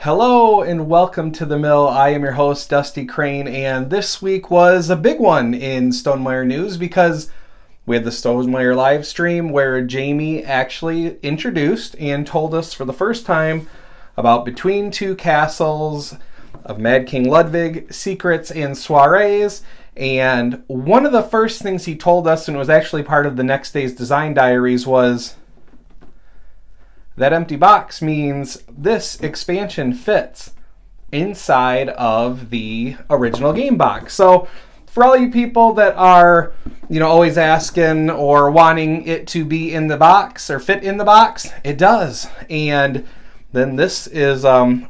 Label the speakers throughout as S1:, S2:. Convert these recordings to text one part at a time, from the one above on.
S1: Hello and welcome to the mill. I am your host, Dusty Crane, and this week was a big one in Stonemaier news because we had the Stonemaier live stream where Jamie actually introduced and told us for the first time about Between Two Castles of Mad King Ludwig, Secrets and Soirees. And one of the first things he told us, and it was actually part of the next day's design diaries, was that empty box means this expansion fits inside of the original game box. So for all you people that are, always asking or wanting it to be in the box or fit in the box, it does. And then this is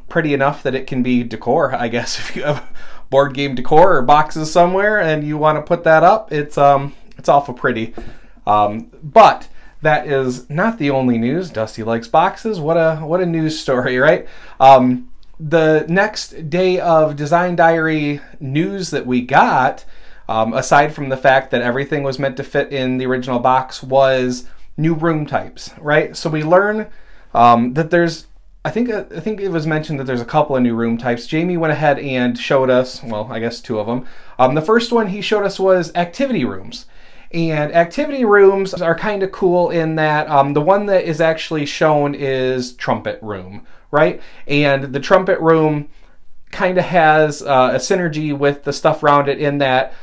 S1: pretty enough that it can be decor, I guess. If you have board game decor or boxes somewhere and you want to put that up, it's awful pretty. But that is not the only news. Dusty likes boxes. What a news story, right? The next day of design diary news that we got, aside from the fact that everything was meant to fit in the original box, was new room types, right? So we learn that there's, I think it was mentioned that there's a couple of new room types. Jamie went ahead and showed us, well, I guess two of them. The first one he showed us was activity rooms. And activity rooms are kind of cool in that the one that is actually shown is trumpet room, right? And the trumpet room kind of has a synergy with the stuff around it in that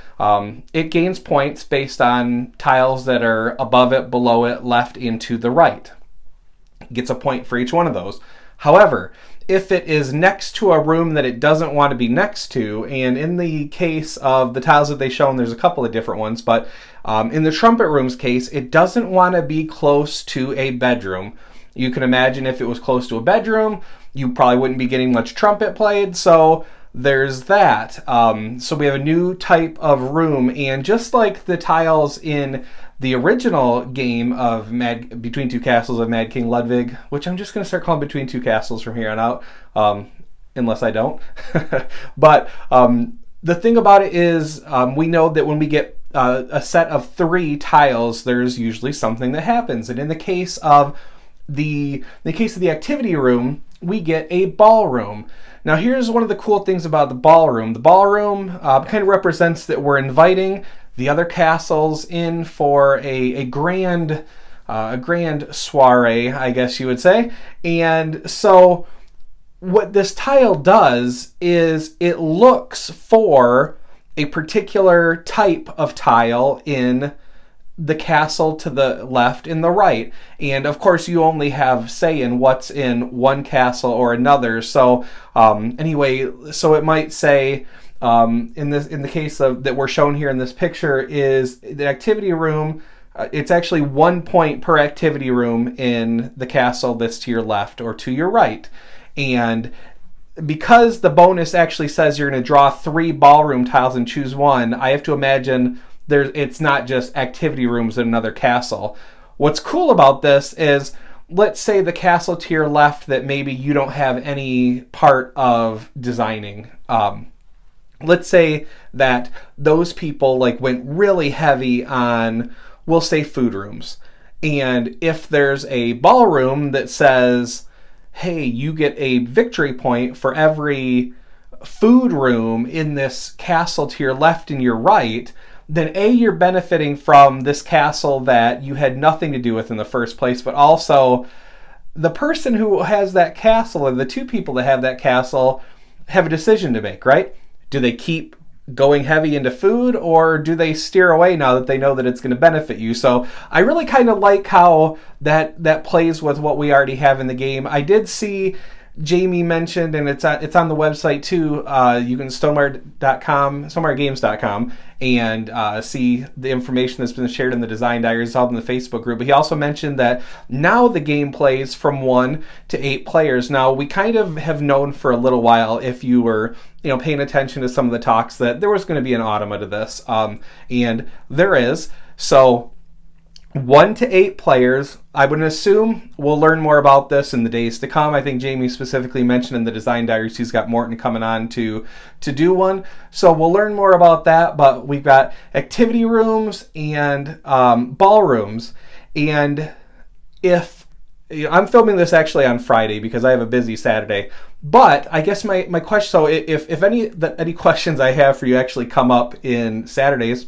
S1: it gains points based on tiles that are above it, below it, left, and to the right. It gets a point for each one of those. However, if it is next to a room that it doesn't want to be next to, and in the case of the tiles that they show, and there's a couple of different ones, but in the trumpet room's case, it doesn't want to be close to a bedroom. You can imagine if it was close to a bedroom, you probably wouldn't be getting much trumpet played, so there's that. So we have a new type of room, and just like the tiles in the original game of Between Two Castles of Mad King Ludwig, which I'm just going to start calling Between Two Castles from here on out, unless I don't. But the thing about it is we know that when we get a set of 3 tiles, there's usually something that happens. And in the case of the activity room, we get a ballroom. Now here's one of the cool things about the ballroom. The ballroom kind of represents that we're inviting the other castles in for a grand soiree, I guess you would say. And so what this tile does is it looks for a particular type of tile in the castle to the left and the right. And of course you only have say in what's in one castle or another. So anyway, so it might say in the case of that we're shown here in this picture is the activity room. It's actually 1 point per activity room in the castle that's to your left or to your right. And because the bonus actually says you're going to draw 3 ballroom tiles and choose one, I have to imagine it's not just activity rooms in another castle. What's cool about this is, let's say the castle to your left that maybe you don't have any part of designing. Let's say that those people went really heavy on, we'll say, food rooms. And if there's a ballroom that says, hey, you get a victory point for every food room in this castle to your left and your right, then A, you're benefiting from this castle that you had nothing to do with in the first place, but also the person who has that castle, or the 2 people that have that castle, have a decision to make, right? Do they keep going heavy into food, or do they steer away now that they know that it's going to benefit you? So I really kind of like how that plays with what we already have in the game. I did see Jamie mentioned, and it's on the website too. You can stonemeiergames.com, and see the information that's been shared in the design diaries. It's all in the Facebook group. But he also mentioned that now the game plays from 1 to 8 players. Now we kind of have known for a little while, if you were paying attention to some of the talks, that there was going to be an automa to this, and there is. So 1 to 8 players. I would assume we'll learn more about this in the days to come. I think Jamie specifically mentioned in the design diaries he's got Morton coming on to do one. So we'll learn more about that, but we've got activity rooms and ballrooms. And if I'm filming this actually on Friday because I have a busy Saturday, But I guess my question, so if any questions I have for you actually come up in Saturdays,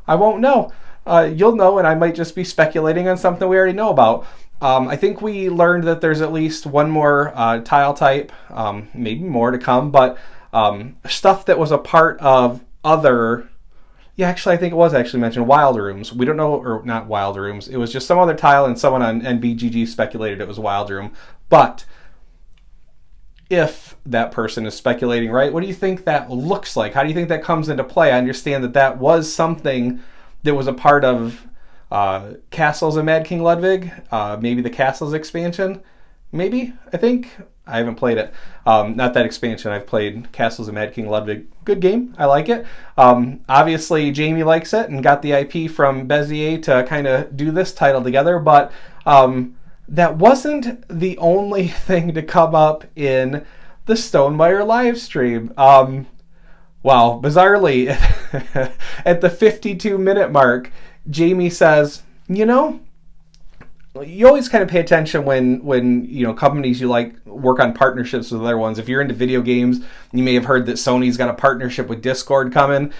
S1: I won't know. You'll know, and I might just be speculating on something we already know about. I think we learned that there's at least one more tile type, maybe more to come, but stuff that was a part of other... Yeah, actually, I think it was actually mentioned Wild Rooms. We don't know, or not Wild Rooms. It was just some other tile, and someone on NBGG speculated it was Wild Room. But if that person is speculating right, what do you think that looks like? How do you think that comes into play? I understand that that was something that was a part of Castles and Mad King Ludwig, maybe the Castles expansion, maybe, I think. I haven't played it. Not that expansion. I've played Castles and Mad King Ludwig. Good game. I like it. Obviously, Jamie likes it and got the IP from Bezier to kind of do this title together, but that wasn't the only thing to come up in the Stonemaier live stream. Wow, bizarrely, at the 52-minute mark, Jamie says, you know, you always kind of pay attention when you know, companies you like work on partnerships with other ones. If you're into video games, you may have heard that Sony's got a partnership with Discord coming.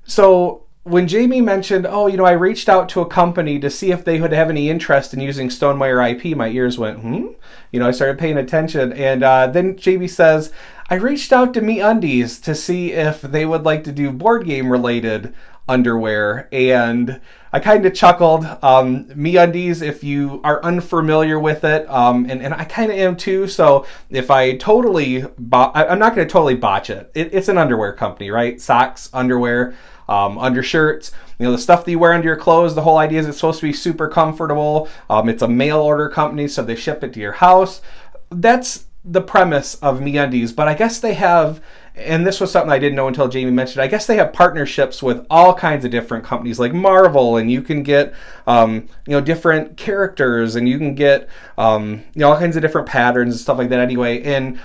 S1: So when Jamie mentioned, oh, you know, I reached out to a company to see if they would have any interest in using Stonemaier IP, my ears went, You know, I started paying attention. And then Jamie says, I reached out to MeUndies to see if they would like to do board game related underwear, and I kind of chuckled. MeUndies, if you are unfamiliar with it, and I kind of am too, so if I totally I'm not going to totally botch it. It's an underwear company, right? Socks, underwear, undershirts, you know, the stuff that you wear under your clothes. The whole idea is it's supposed to be super comfortable. It's a mail order company, so they ship it to your house. That's the premise of MeUndies, but I guess they have, and this was something I didn't know until Jamie mentioned, I guess they have partnerships with all kinds of different companies like Marvel, and you can get you know, different characters, and you can get you know, all kinds of different patterns and stuff like that anyway. And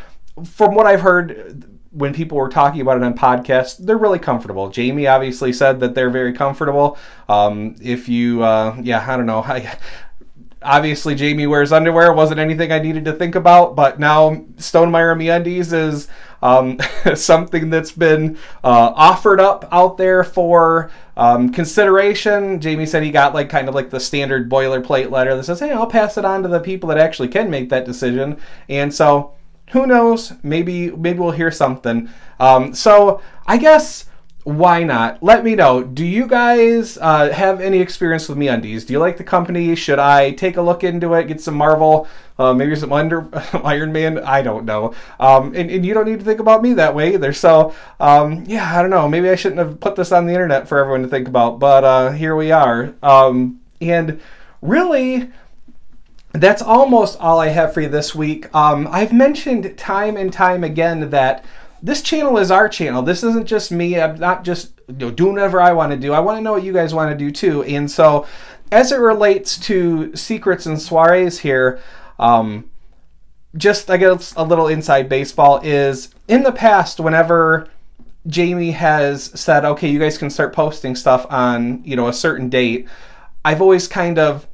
S1: from what I've heard when people were talking about it on podcasts, they're really comfortable. Jamie obviously said that they're very comfortable. If you yeah, I don't know, obviously Jamie wears underwear. Wasn't anything I needed to think about, but now Stonemaier MeUndies is something that's been offered up out there for consideration. Jamie said he got like kind of like the standard boilerplate letter that says, hey, I'll pass it on to the people that actually can make that decision. And so who knows, maybe we'll hear something. So I guess, why not? Let me know. Do you guys have any experience with MeUndies? Do you like the company? Should I take a look into it, get some Marvel, maybe some Iron Man? I don't know. And you don't need to think about me that way either. So, yeah, I don't know. Maybe I shouldn't have put this on the internet for everyone to think about, but here we are. And really, that's almost all I have for you this week. I've mentioned time and time again that this channel is our channel. This isn't just me. I'm not just, you know, doing whatever I want to do. I want to know what you guys want to do too. And so as it relates to secrets and soirees here, just I guess a little inside baseball is, in the past, whenever Jamie has said, okay, you guys can start posting stuff on, you know, a certain date, I've always kind of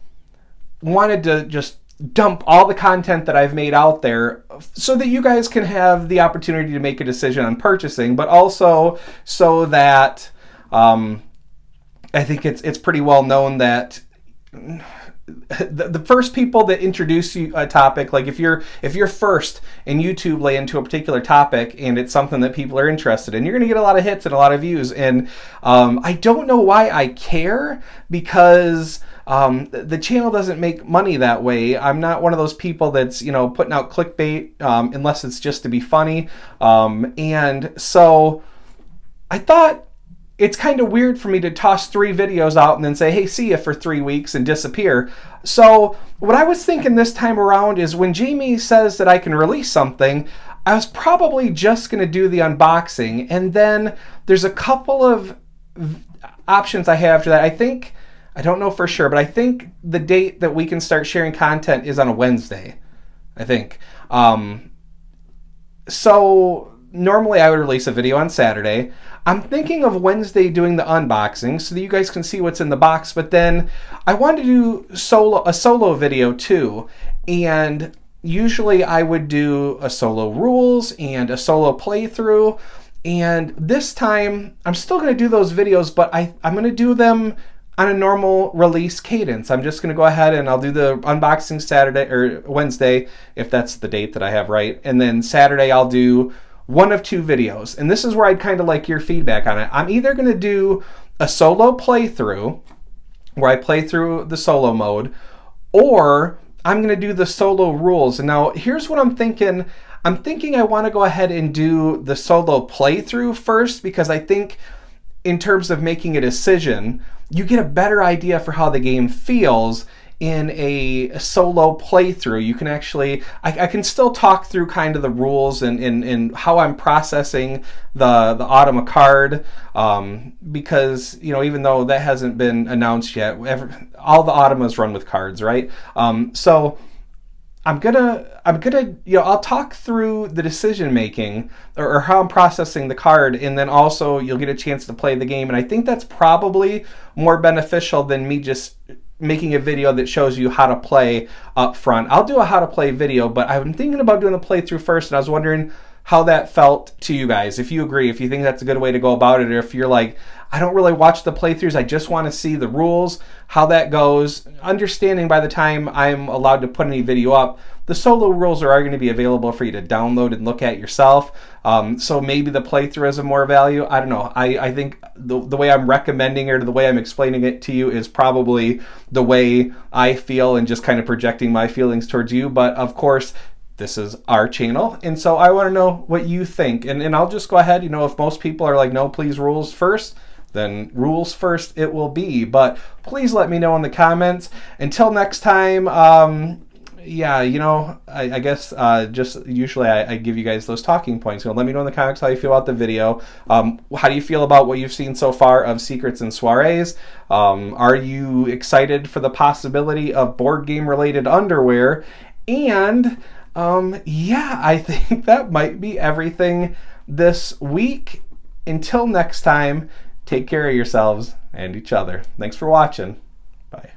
S1: wanted to just dump all the content that I've made out there so that you guys can have the opportunity to make a decision on purchasing, but also so that I think it's pretty well known that the first people that introduce you a topic, like if you're first and YouTube lay into a particular topic and it's something that people are interested in, you're going to get a lot of hits and a lot of views. And I don't know why I care, because the channel doesn't make money that way. I'm not one of those people that's, you know, putting out clickbait unless it's just to be funny. And so I thought it's kind of weird for me to toss 3 videos out and then say, hey, see ya for 3 weeks and disappear. So what I was thinking this time around is, when Jamie says that I can release something, I was probably just going to do the unboxing. And then there's a couple of options I have to that. I don't know for sure, but I think the date that we can start sharing content is on a Wednesday, I think. So normally I would release a video on Saturday. I'm thinking of Wednesday doing the unboxing so that you guys can see what's in the box, but then I want to do a solo video too. And usually I would do a solo rules and a solo playthrough. And this time, I'm still going to do those videos, but I'm going to do them on a normal release cadence. I'm just going to go ahead and I'll do the unboxing Saturday or Wednesday, if that's the date that I have right. And then Saturday, I'll do one of two videos. And this is where I'd kind of like your feedback on it. I'm either going to do a solo playthrough, where I play through the solo mode, or I'm going to do the solo rules. And now here's what I'm thinking. I'm thinking I want to go ahead and do the solo playthrough first, because I think in terms of making a decision, you get a better idea for how the game feels in a solo playthrough. You can actually, I can still talk through kind of the rules and how I'm processing the Automa card, because, you know, even though that hasn't been announced yet, all the Automas run with cards, right? So I'm gonna, you know, I'll talk through the decision making or how I'm processing the card, and then also you'll get a chance to play the game. And I think that's probably more beneficial than me just making a video that shows you how to play up front. I'll do a how to play video, but I'm thinking about doing the playthrough first, and I was wondering how that felt to you guys. If you agree, if you think that's a good way to go about it, or if you're like, I don't really watch the playthroughs, I just want to see the rules, how that goes. Understanding by the time I'm allowed to put any video up, the solo rules are going to be available for you to download and look at yourself. So maybe the playthrough has a more value. I don't know. I think the way I'm recommending it, or the way I'm explaining it to you, is probably the way I feel, and just kind of projecting my feelings towards you. But of course, this is our channel, and so I want to know what you think. And I'll just go ahead, you know, if most people are like, no, please rules first, then rules first it will be. But please let me know in the comments. Until next time, yeah, you know, I guess just usually I give you guys those talking points. So let me know in the comments how you feel about the video. How do you feel about what you've seen so far of Secrets and Soirees? Are you excited for the possibility of board game related underwear? And yeah, I think that might be everything this week. Until next time, take care of yourselves and each other. Thanks for watching. Bye.